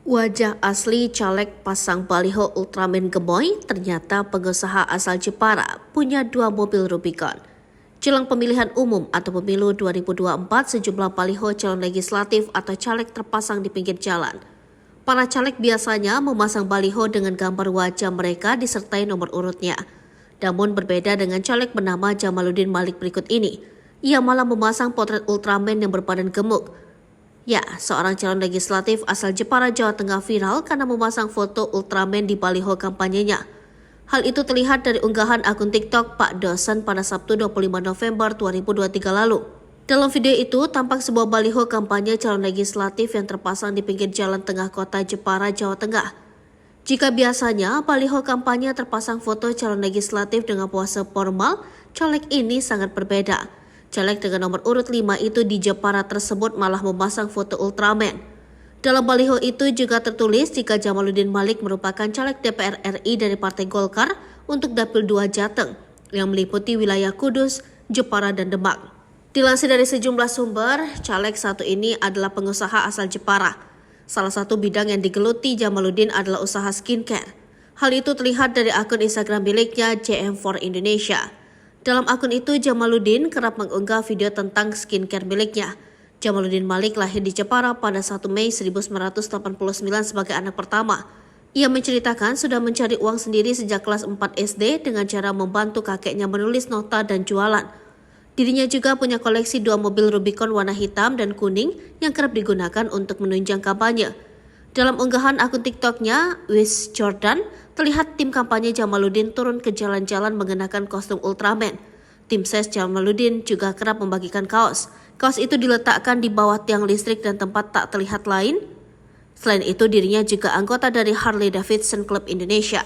Wajah asli caleg pasang baliho Ultraman Gemoy ternyata pengusaha asal Jepara punya 2 mobil Rubicon. Jelang pemilihan umum atau pemilu 2024, sejumlah baliho calon legislatif atau caleg terpasang di pinggir jalan. Para caleg biasanya memasang baliho dengan gambar wajah mereka disertai nomor urutnya. Namun berbeda dengan caleg bernama Jamaluddin Malik berikut ini. Ia malah memasang potret Ultraman yang berbadan gemuk. Ya, seorang calon legislatif asal Jepara, Jawa Tengah viral karena memasang foto Ultraman di baliho kampanyenya. Hal itu terlihat dari unggahan akun TikTok Pak Dosen pada Sabtu 25 November 2023 lalu. Dalam video itu, tampak sebuah baliho kampanye calon legislatif yang terpasang di pinggir jalan tengah kota Jepara, Jawa Tengah. Jika biasanya baliho kampanye terpasang foto calon legislatif dengan pose formal, caleg ini sangat berbeda. Caleg dengan nomor urut 5 itu di Jepara tersebut malah memasang foto Ultraman. Dalam baliho itu juga tertulis jika Jamaluddin Malik merupakan caleg DPR RI dari Partai Golkar untuk Dapil 2 Jateng yang meliputi wilayah Kudus, Jepara, dan Demak. Dilansir dari sejumlah sumber, caleg satu ini adalah pengusaha asal Jepara. Salah satu bidang yang digeluti Jamaluddin adalah usaha skincare. Hal itu terlihat dari akun Instagram miliknya JM4 Indonesia. Dalam akun itu, Jamaluddin kerap mengunggah video tentang skincare miliknya. Jamaluddin Malik lahir di Jepara pada 1 Mei 1989 sebagai anak pertama. Ia menceritakan sudah mencari uang sendiri sejak kelas 4 SD dengan cara membantu kakeknya menulis nota dan jualan. Dirinya juga punya koleksi 2 mobil Rubicon warna hitam dan kuning yang kerap digunakan untuk menunjang kampanye. Dalam unggahan akun TikToknya, Wish Jordan, terlihat tim kampanye Jamaluddin turun ke jalan-jalan mengenakan kostum Ultraman. Tim ses Jamaluddin juga kerap membagikan kaos. Kaos itu diletakkan di bawah tiang listrik dan tempat tak terlihat lain. Selain itu, dirinya juga anggota dari Harley Davidson Club Indonesia.